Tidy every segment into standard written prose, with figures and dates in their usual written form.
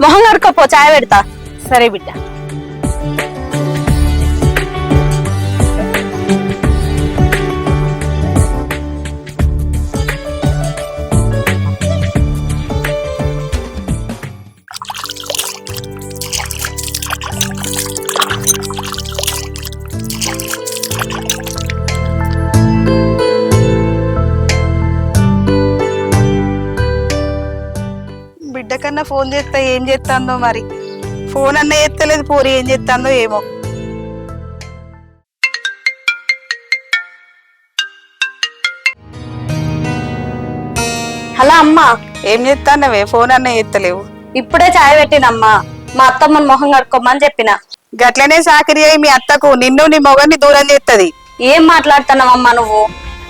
మొహం కడుకోపో, చాయ్ పెడతా. సరే బిడ్డ. బిడ్డ కన్నా ఫోన్ చేస్తా ఏం చేస్తాందో మరి. ఫోన్ అన్న ఎత్తలేదు, పోరి ఏం చేస్తాందో ఏమో. హలో అమ్మా, ఏం చేస్తానవే? ఫోన్ అన్న ఎత్తలేవు. ఇప్పుడే చాయ్ పెట్టినమ్మా. మా అత్తమ్మని మొహం కడుక్కోమని చెప్పిన. గట్లనే సాకిరి అయి మీ అత్తకు నిన్ను నీ మొగన్ని దూరం చేస్తది. ఏం మాట్లాడుతున్నావమ్మా నువ్వు?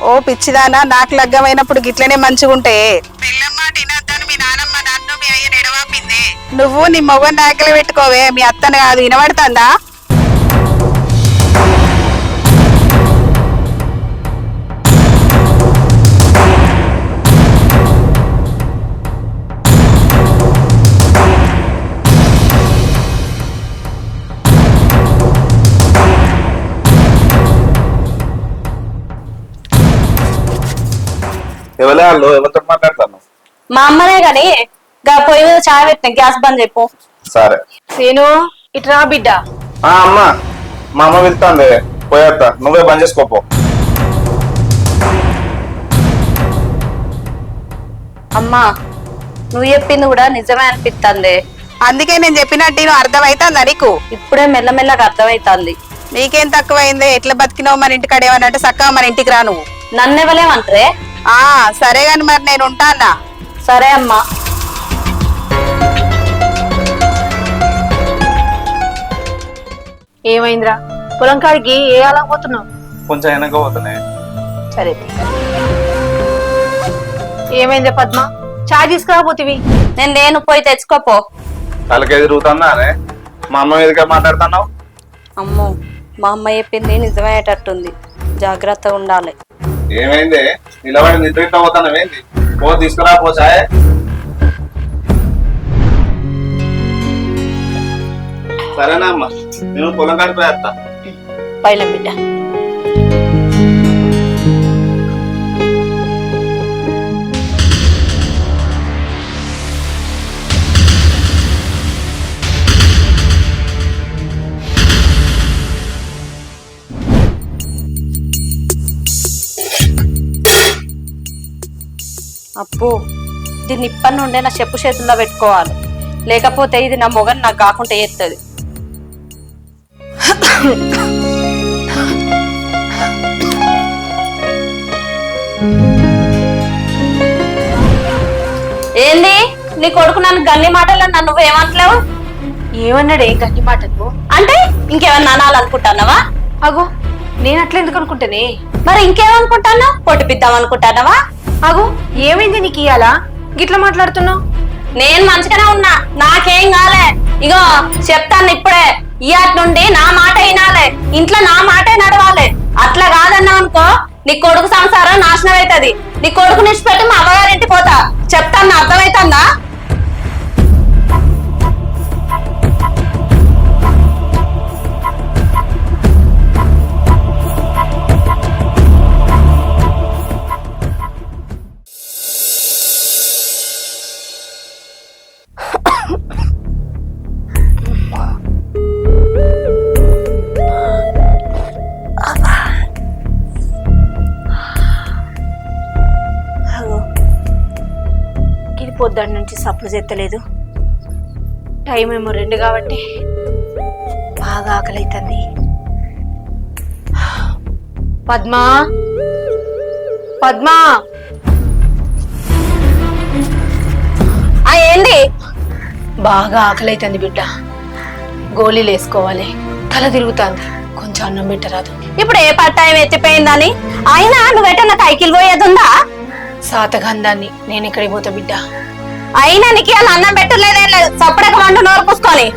ఓ పిచ్చిదానా, నాకు లగ్గమైనప్పుడు గిట్లనే మంచిగుంటే పిల్లమ్మాట వినొద్దని మీ నానమ్మ నన్ను మీ అయ్యని ఎడవాపింది. నువ్వు నీ మొగన్ని నాయకలు పెట్టుకోవే, మీ అత్తను కాదు. వినబడుతుందా? ఎవరితో మాట్లాడతాను? మా అమ్మనే గాని గా పొయ్యి మీద చాయ్ పెట్టిన, గ్యాస్ బంద్ చెప్పు. సరే. నేను ఇట్రా బిడ్డ. అమ్మా, మా అమ్మ వెళ్తాంది, పోయేస్తా. నువ్వే బంద్ చేసుకోపో. అమ్మా, నువ్వు చెప్పింది కూడా నిజమే అనిపిస్తుంది. అందుకే నేను చెప్పినట్టు నేను అర్థమైతుందా నీకు? ఇప్పుడే మెల్లమెల్లగా అర్థమైతుంది. నీకేం తక్కువైంది? ఎట్లా బతికినావు మన ఇంటికాడ? ఏమనంటే చక్కగా మన ఇంటికి రా నువ్వు. నన్నెవలేమంటారే? సరే గాని మరి నేను ఉంటానా? సరే అమ్మా. ఏమైందిరా? పొలం కాడికి ఏ అలాగపోతున్నావు? కొంచెం వెనక పోతున్నాయి. సరే. ఏమైంది పద్మ? చాయ్ తీసుకురాబోతివి. నేను పోయి తెచ్చుకోపో. తలకే తిరుగుతున్నా అనే మా అమ్మ మీదకే మాట్లాడుతున్నావు. అమ్మో, మా అమ్మ చెప్పింది నిజమయ్యేటట్టుంది. జాగ్రత్తగా ఉండాలి. ఏమైంది? నిలబడి నిద్ర పోతాను. ఏంది? పో తీసుకురా, పో చాయ్. సరేనా అమ్మా, నేను పొలం కాడికి పోయేస్తా. పైలం బిడ్డ. అప్పు, దీన్ని ఇప్పటి నుండే నా చెప్పు చేతుల్లో పెట్టుకోవాలి. లేకపోతే ఇది నా మొగని నాకు కాకుండా చేస్తుంది. ఏంది నీ కొడుకు నన్ను గన్ని మాటలు నన్ను నువ్వేమంటలేవు? ఏమన్నాడే గన్ని మాటలు? అంటే ఇంకేమన్నా అనాలనుకుంటున్నావా? అగో, నేను అట్లా ఎందుకు అనుకుంటానే? మరి ఇంకేమనుకుంటాను? పొట్టిపిద్దాం అనుకుంటానవా? అగో, ఏమైంది నీకు ఇయ్యాలా గిట్లా మాట్లాడుతున్నావు? నేను మంచిగానే ఉన్నా, నాకేం కాలే. ఇగో చెప్తాను ఇప్పుడే, ఇయాటి నుండి నా మాట వినాలే, ఇంట్లో నా మాటే నడవాలి. అట్లా కాదన్నావు అనుకో, నీ కొడుకు సంసారం నాశనం అవుతుంది. నీ కొడుకు నిడిచిపెట్టి మా అమ్మగారింటి పోతా. చెప్తాను, అర్థమవుతుందా? పొద్దున్న నుంచి సప్లు చేస్తలేదు. టైం ఏమో 2 కాబట్టి బాగా ఆకలి అవుతుంది. పద్మా, పద్మా, ఏంది? బాగా ఆకలి అవుతుంది బిడ్డ. గోళీలు వేసుకోవాలి, తల తిరుగుతుంది. కొంచెం అన్నం పెట్టరాదు. ఇప్పుడు ఏ పట్టాయం ఎత్తిపోయిందని? అయినా నువ్వెటన్నా కైకిలు పోయేది ఉందా? సాతగంధాన్ని నేను ఎక్కడికి పోతా బిడ్డ? అయినా నీకు అలా అన్నం పెట్టలేదేం లేదు. చప్పుడక వంట నోరు పూసుకొని.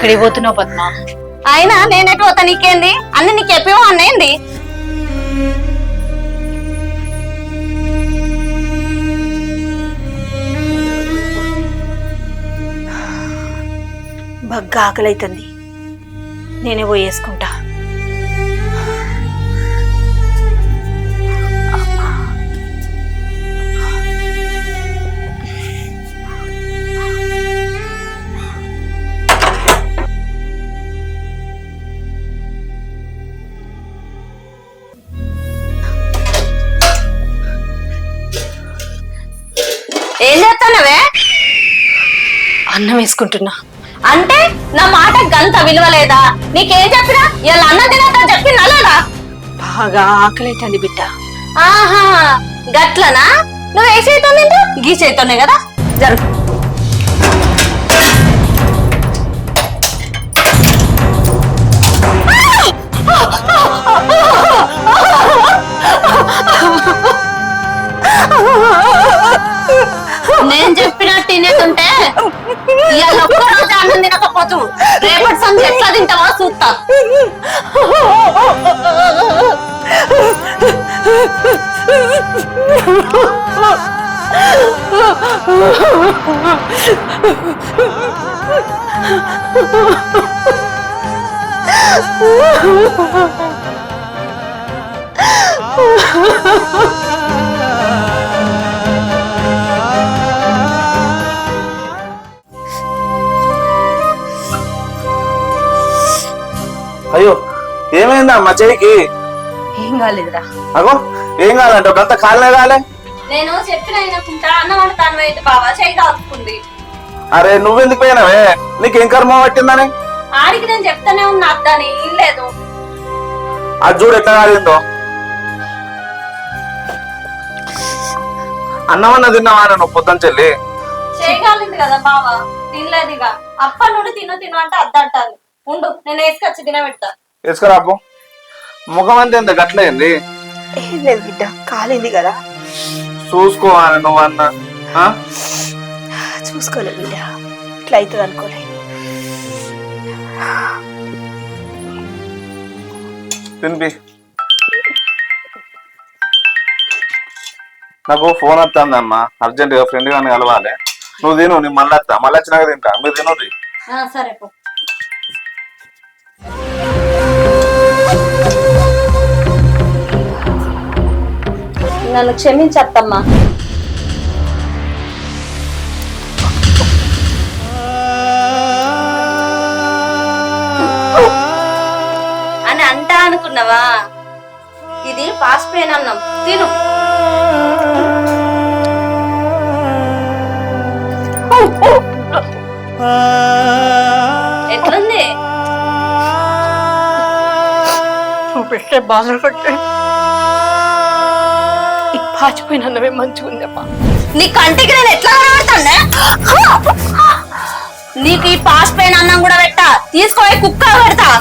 ఎక్కడికి పోతున్నావు పద్మ? అయినా నేనెటు పోతా నీకేంది? అన్ని నీకు చెప్పేవో అన్నేంది? బాగా ఆకలి అవుతుంది, నేనే పోయేసుకుంటా. ఏం చేస్తానవే? అన్నం వేసుకుంటున్నా. అంటే నా మాట గంత విలువ లేదా? నీకేం చెప్పినా ఇలా అన్న తినక చెప్పిందా లేదా? బాగా ఆకలి అవుతుంది బిడ్డ. ఆహా గట్లనా? నువ్వు ఏ చేతో తింటూ గీ చేతోనే కదా. జరుగు. నేను చెప్పినట్టు తినేటుంటే ఇవాళ ఒక్కరోజు అన్నం తినకపోతు రేపటి సంది ఎట్లా తింటావా చూస్తా. అయ్యో ఏమైందా అమ్మ చెయ్యికి? ఏం కాలేదురా. అగో ఏం కావాలంటే గంత కాలనే కాలే. నేను చెప్పిన అయినకుంటా అన్నం వండుతాను అయితే బావా చేయి కాల్చుకుంది. అరే నువ్వెందుకు పోయినావే? నీకేం కర్మ పట్టిందని? ఆడికి నేను చెప్తానే ఉన్నా అద్దని లేదు. అది చూడు ఎట్లా కాలిందో. అన్నమన్న తిన్నావా నువ్వు పొద్దున చెల్లి? చేయగలింది కదా బావా, తినలేదు ఇక. అప్పటి నుండి తిను తిను అంటే అద్దంటాను. ఉండు నేను వేసుకొచ్చి తినబెడతా. వేసుకురా అప్పు. ముఖం అంతా ఎంత గట్లయింది? ఏం లేదు బిడ్డ, కాలింది కదా. చూసుకోవాలి నువ్వు అన్న. చూసుకోలేదు బిడ్డ, ఇట్లా అవుతుంది అనుకోలే. తినిపి. నాకు ఫోన్ వస్తుందమ్మా, అర్జెంట్ గా ఫ్రెండ్ గాని కలవాలి. నువ్వు తిను, నేను మళ్ళీ వస్తా. మళ్ళీ వచ్చినాక తింటా. మీరు తినరు. సరే పో. నన్ను క్షమించత్తమ్మా. అని అంటా అనుకున్నావా? ఇది పాసిపోయిన అన్నం, తిను. ఎట్లుంది? నువ్వు పెట్టే బాధలు పట్టే పాచిపోయిన అన్నమే మంచిగా ఉందమ్మా. నీ కంటికి నేను ఎట్లా కనబడుతుండే? నీకు ఈ పాసిపోయిన అన్నం కూడా పెట్టా, తీసుకోయి కుక్క పెడతా.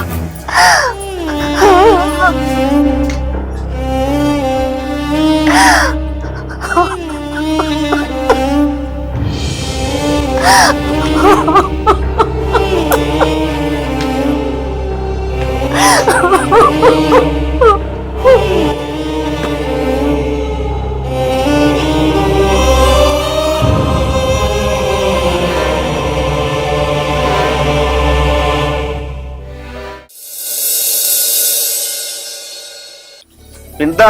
ఇంత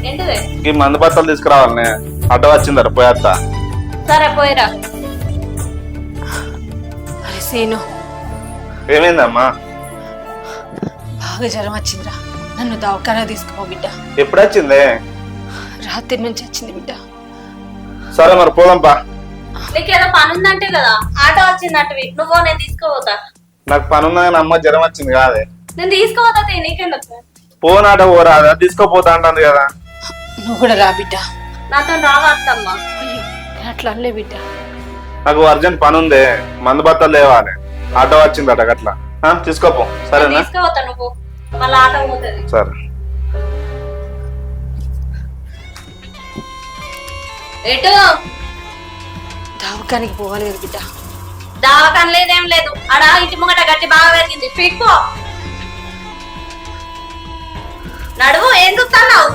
ఏంటిదే? ఈ మందు బట్టలు తీసుకురావాలనే. అడ్డ వచ్చిందర పోయేస్తా. సరే పోయిరా. అరే సీను, ఏమైందమ్మా? బాగా జ్వరం వచ్చిందిరా, నన్ను దవాఖానా తీసుకో బిడ్డ. ఎప్పుడు వచ్చిందే? రాత్రి నుంచి వచ్చింది బిడ్డ. సరే మరి పోదాంపా. నీకేదో పని ఉందంటే కదా ఆటో వచ్చిందంటే నువ్వు నేను తీసుకోపోతా. నాకు పని ఉన్నదని అమ్మ జ్వరం వచ్చింది కాదే. నేను తీసుకోపోతా. నీకెందుకు? ఫోన్ ఆట పోరాదా, తీసుకోపోతా అంటుంది కదా. నువ్వు కూడా రా బిడ్డ. నాతో రావద్దమ్మా. అయ్యో అట్లా అనలే బిడ్డ. నాకు అర్జెంట్ పని ఉంది, మందు బట్టలు లేవాలి. ఆటో వచ్చిందట గట్లా. తీసుకోపో. సరేనా? తీసుకోపోతా. నువ్వు మళ్ళీ ఆటో పోతుంది. సరే. ఎటు? దవాఖానికి పోవాలి కదా బిడ్డ. దావకం లేదేం లేదు ఆడ ఇంటి ముంగట గట్టి బాగా పెరిగింది పీక్కో నడువు ఏం చూస్తున్నావు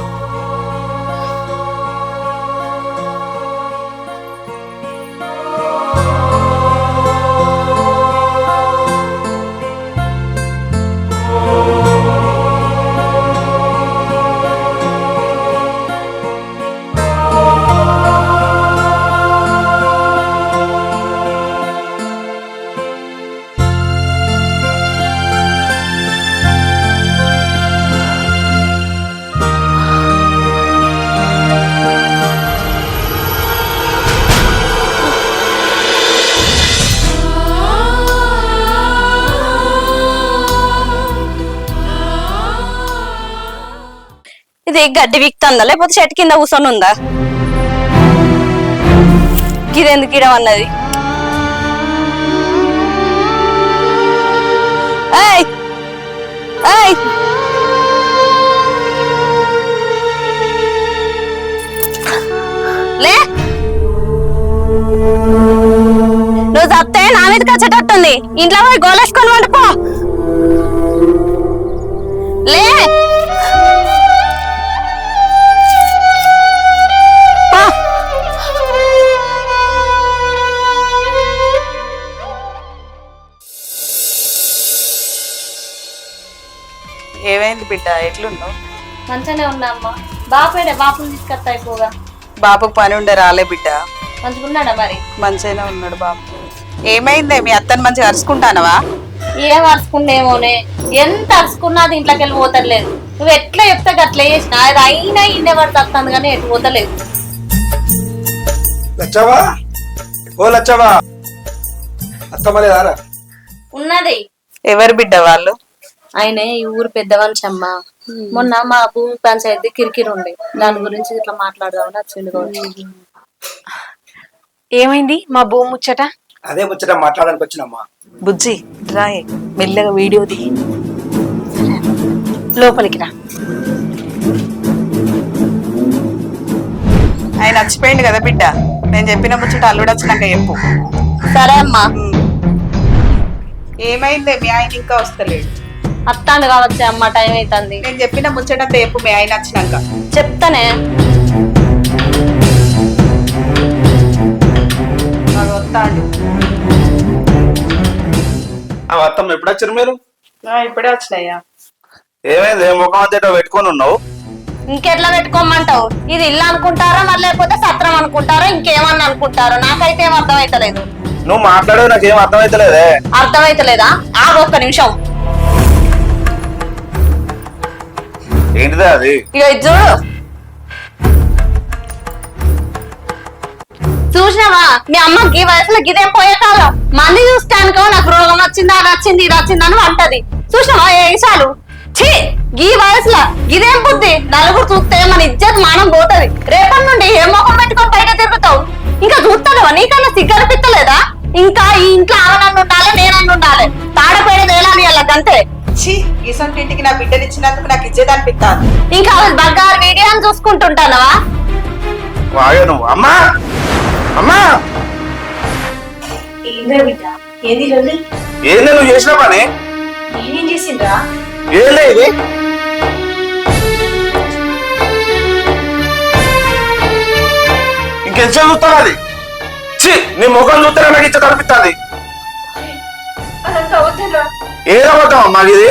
ఇది గడ్డి వీక్తుందా లేకపోతే చెట్టు కింద కూర్చొని ఉందా గిరెందుకు గిడమన్నది ఏయ్ ఏయ్ లే నువ్వు చస్తే నా మీదకి వచ్చేటట్టుంది ఇంట్లో పోయి గోలేసుకొని వండుకో లే ఏమైంది బిడ్డ ఎట్లున్నావు? మంచిగానే ఉన్నా అమ్మా బాపేడే బాపుని తీసుకొస్తా అయిపోగా బాబుకు పని ఉండే రాలే బిడ్డ. మంచిగున్నాడా మరి మంచిగానే ఉన్నాడు బాబు. ఏమైందే మీ అత్తని మంచిగా అరుచుకుంటానవా? ఏం అరుచుకుండేమోనే ఎంత అరుచుకున్నా అది ఇంట్లోకి వెళ్ళి పోతలేదు నువ్వు ఎట్లా చెప్తే అట్లా చేసిన అది అయినా ఇన్నే పడి తస్తాను కానీ ఎటు పోతలేదు లచ్చవా ఓ లచ్చవా అత్తమలేదారా ఉన్నది ఎవరు బిడ్డ వాళ్ళు? ఆయనే ఈ ఊరు పెద్ద మనిషి అమ్మ మొన్న మా భూమి పంచాయతీ కిరికిరి ఉండే దాని గురించి ఇట్లా మాట్లాడదామని వచ్చిండు కావచ్చు. ఏమైంది మా భూమి ముచ్చట? అదే ముచ్చట మాట్లాడడానికి వచ్చినమ్మా. బుజ్జి రాయే మెల్లగా వీడియో ది లోపలికి రా. ఆయన వచ్చిపోయింది కదా బిడ్డ. నేను చెప్పిన ముచ్చట అల్లుడు వచ్చినాక చెప్పు. సరే అమ్మా ఏమైందే మీ ఆయన ఇంకా వస్తలేడు? అత్తాండు కావచ్చు అమ్మ టైం అవుతుంది నేను చెప్పిన ముచ్చటంతా చెప్పు మీ ఆయన వచ్చినాక. చెప్తానే వాడు వస్తాడు. అత్తమ్మ ఎప్పుడు వచ్చారు మీరు? ఇప్పుడే వచ్చినాయా? ఏమైంది ముఖం అంతేటో పెట్టుకొని ఉన్నావు? ఇంకెట్లా పెట్టుకోమంటావు ఇది ఇల్లు అనుకుంటారా మరి లేకపోతే సత్రం అనుకుంటారా ఇంకేమన్నా అనుకుంటారో నాకైతే ఏం అర్థమైతలేదు. నువ్వు మాట్లాడేది నాకేం అర్థమైతలేదే. అర్థమైతలేదా? ఆగు ఒక్క నిమిషం. ఏంటిదే అది? ఇక ఇది చూడు చూసినావా మీ అమ్మకి ఈ వయసులో గిదేం పోయే కాలం మంది చూస్తానుకో నాకు రోగం వచ్చింది అది వచ్చింది ఇది వచ్చింది అని అంటది. చూసినావా ఏ విషయాలు ఛీ గీ వయసులో గిదేం బుద్ధి నలుగురు చూస్తే మన ఇజ్జత్ మానం పోతది. రేపటి నుండి ఏ మొఖం పెట్టుకొని బయట తిరుగుతావు ఇంకా చూస్తావా? నీకన్నా సిగ్గనిపిస్తలేదా? ఇంకా ఈ ఇంట్లో ఆవనన్ను ఉండాలి నేనన్ను ఉండాలి తాడపేడేది ఏలాని వాళ్ళకంతే. ఇసొంటి ఇంటికి నా బిడ్డలు ఇచ్చినందుకు నాకు ఇచ్చేది అనిపిస్తాను. ఇంకా బగ్గారు వీడియోని చూసుకుంటుంటానవా? వాగే నువ్వు అమ్మా అమ్మా ఏంది నువ్వు చేసిన పని? నేనేం చేసిండ్రా? ఏం లేదు ఇంకెంత చూస్తాను అది. ఛీ నీ ముఖం చూస్తే నాకు ఇచ్చే కనిపిస్తుంది. ఏదవుతాం అమ్మా ఇది?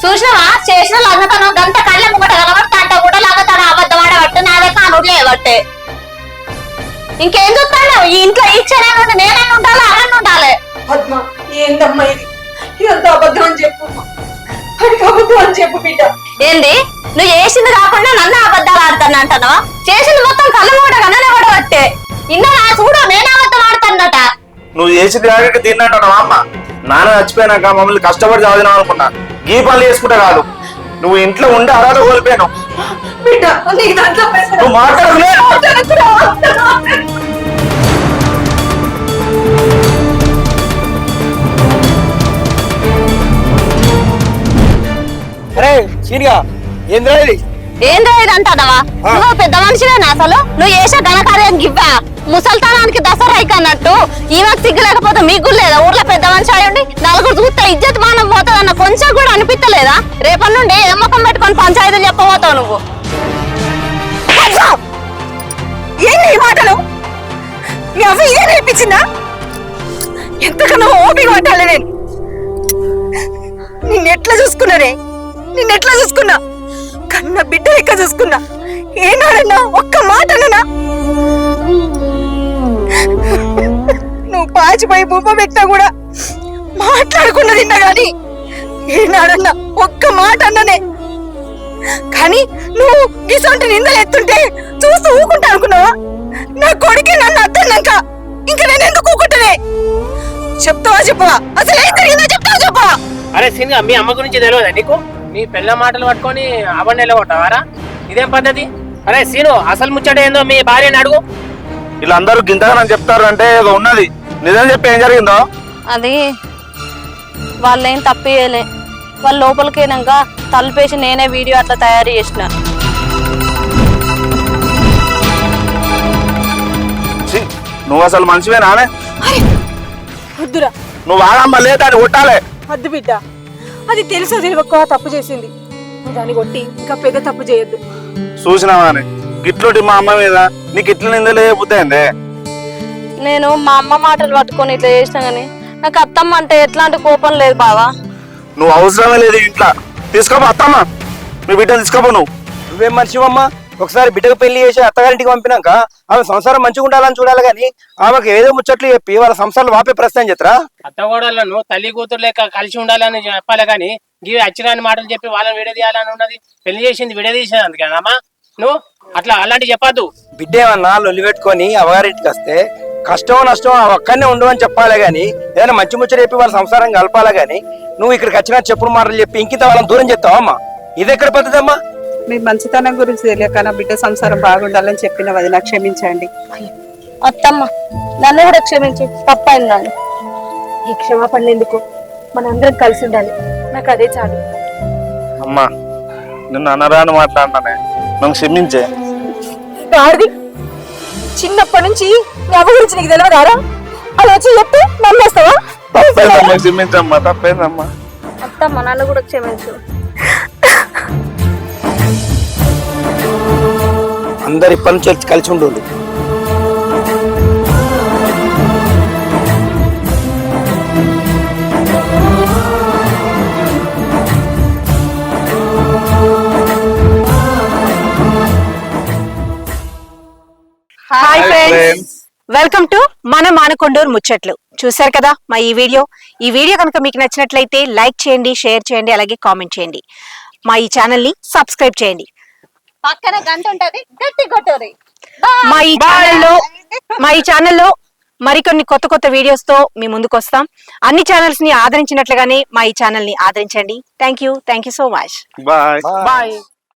చూసినావా చేసిన లగ్గతనం గంట కళ్ళ ముంగట కలబడతా కూడా లగ్గతనం అబద్ధం ఆడబట్టే నాదే కానుడు లేబట్టే ఇంకేం చూస్తాను ఈ ఇంట్లో ఈ క్షణం నుండి నేనైనా ఉండాలి అన్న ఉండాలి. పద్మ ఏందమ్మా ఇది? ఇదంతా అబద్ధం అని చెప్పు. అడిగి అబద్ధం అని చెప్పు బిడ్డ. ఏంది నువ్వు చేసింది కాకుండా నన్ను అబద్ధాలు ఆడతాను అంటున్నావా? చేసింది మొత్తం కళ్ళ ముంగట కన్ననే పడబట్టే ఇన్న నా చూడు నేను అబద్ధం ఆడుతానట. నువ్వు చేసింది కాక తిన్నట్టున్నావా అమ్మ? నాన్న చచ్చిపోయినాక మమ్మల్ని కష్టపడి చదివినావు అనుకున్నా. ఈ పనులు చేసుకుంటే కాదు నువ్వు ఇంట్లో ఉండి అర్హత కోల్పోయాను. బిడ్డ నీకు దాంట్లో పైసలు నువ్వు మాట్లాడలే. అరే సీనిగా ఏంద్రా ఇది? ఏందో ఇది అంటావా? నువ్వు పెద్ద మనిషివేనా అసలు? నువ్వు చేసే ఘనకార్యం గివ్వా ముసల్తానానికి దసరాయికి అన్నట్టు ఈమెకు సిగ్గు లేకపోతే మీకు లేదా ఊర్లో పెద్ద మనిషి అయ్యండి నలుగురు చూస్తే ఇజ్జత్ మానం పోతుందన్న కొంచెం కూడా అనిపించలేదా? రేపటి నుండి ఏ ముఖం పెట్టుకొని పంచాయతీలు చెప్పబోతావు నువ్వు? ఏంటి ఈ మాటలు? మీ అవ్వ ఇదే నేర్పించిందా? ఎంతకన్నా ఓపిక పట్టాలి నేను. నిన్నెట్లా చూసుకున్నారే, నిన్నెట్లా చూసుకున్నా? కన్న బిడ్డ లెక్క చూసుకున్నా. ఏనాడన్నా ఒక్క మాట అన్ననా? నువ్వు పాచిపోయి బొమ్మ పెట్టినా కూడా మాట్లాడకుండా తిన్నా గాని ఏనాడన్నా ఒక్క మాట అన్ననే. కానీ నువ్వు గిసొంటి నిందలు ఎత్తుంటే చూస్తూ ఊకుంటా అనుకున్నావా? నా కొడుకే నన్ను అద్దన్నాక ఇంకా నేను ఎందుకు ఊకుంటానే? చెప్తావా చెప్పవా? అసలు ఏం జరిగిందో చెప్తావా చెప్పవా? అరే సినిమా మీ అమ్మ గురించి తెలియదా నీకు? నీ పిల్ల మాటలు పట్టుకొని అవన్నీ వెళ్ళగొట్టావారా? ఇదేం పద్ధతి? అరే సీను, అసలు ముచ్చట ఏందో మీ భార్యని అడుగు. వీళ్ళందరూ గింతగా నన్ను చెప్తారు అంటే ఏదో ఉన్నది. నిజం చెప్పి ఏం జరిగిందో? అది వాళ్ళేం తప్పు చేయలే. వాళ్ళు లోపలికేనాక తలుపేసి నేనే వీడియో అట్లా తయారు చేసిన. ఛీ, నువ్వు అసలు మనిషివే నానే? వద్దురా, నువ్వు వాడమ్మా లేదా అని కొట్టాలి. వద్దు బిడ్డ. అది తెలుసో తెలియక తప్పు చేసింది. నువ్వు దాన్ని కొట్టి ఇంకా పెద్ద తప్పు చేయొద్దు. చూసినావా అని గిట్లోటి మా అమ్మ మీద నీకు ఇట్ల నిందలే బుద్ధైందే? నేను మా అమ్మ మాటలు పట్టుకొని ఇట్లా చేసిన గానీ నాకు అత్తమ్మ అంటే ఎట్లాంటి కోపం లేదు బావా. నువ్వు అవసరమే లేదు ఇంట్లో. తీసుకోపో అత్తమ్మ, మీ బిడ్డ తీసుకోపో. నువ్వేం మనిషివమ్మా? ఒకసారి బిడ్డకు పెళ్లి చేసి అత్తగారింటికి పంపినాక ఆమె సంసారం మంచిగా ఉండాలని చూడాలి కానీ ఆమెకు ఏదో ముచ్చట్లు చెప్పి వాళ్ళ సంసారాలు వాపే ప్రశ్న చెత్తరా? అత్తగోడలను తల్లి కూతురు లెక్క కలిసి ఉండాలని చెప్పాలి కానీ ఇవి అచ్చిరాని మాటలు చెప్పి వాళ్ళని విడదీయాలని ఉన్నది. పెళ్లి చేసింది విడదీసేది అందుకేనమ్మా నువ్వు అట్లా అలాంటి చెప్పద్దు. బిడ్డ ఏమన్నా లొల్లి పెట్టుకొని అవగారింటికి వస్తే కష్టం నష్టం ఒక్కనే ఉండవని చెప్పాలి గాని ఏదైనా మంచి ముచ్చట చెప్పి వాళ్ళ సంసారం కలపాలి గాని నువ్వు ఇక్కడికి వచ్చినా చెప్పుడు మాటలు చెప్పి ఇంకిత వాళ్ళని దూరం చెప్తావమ్మా? ఇది ఎక్కడ పద్ధతి అమ్మా? మీ మంచితనం గురించి తెలియక నా బిడ్డ సంసారం బాగుండాలని చెప్పిన వదిన క్షమించండి. అత్తమ్మ నన్ను కూడా క్షమించి తప్పైందని. ఈ క్షమాపణ ఎందుకు? మనందరం కలిసి ఉండాలి. నాకు అదే చాలు. అమ్మా నిన్ను అనరాని మాట్లాడినానే, నన్ను క్షమించే. గాడిది, చిన్నప్పటి నుంచి మీ అవ్వ గురించి నీకు తెలియదారా? అలా వచ్చి చెప్తే నమ్మేస్తావా? తప్పైందమ్మా, క్షమించమ్మా, తప్పైందమ్మా. అత్తమ్మ నన్ను కూడా క్షమించు. అందరు ఇప్పటి నుంచి కలిసి ఉండాలి. హాయ్ ఫ్రెండ్స్, వెల్కమ్ టు మన మానకొండూరు ముచ్చట్లు. చూశారు కదా మా ఈ వీడియో కనుక మీకు నచ్చినట్లయితే లైక్ చేయండి, షేర్ చేయండి, అలాగే కామెంట్ చేయండి. మా ఈ ఛానల్ ని సబ్స్క్రైబ్ చేయండి. పక్కన గంట ఉంటది, గట్టి కొట్టరి. మా ఈ ఛానల్లో మరికొన్ని కొత్త వీడియోస్ తో మీ ముందుకు వస్తాం. అన్ని ఛానల్స్ ని ఆదరించినట్లుగానే మా ఈ ఛానల్ ని ఆదరించండి. Thank you so much. Bye. Bye.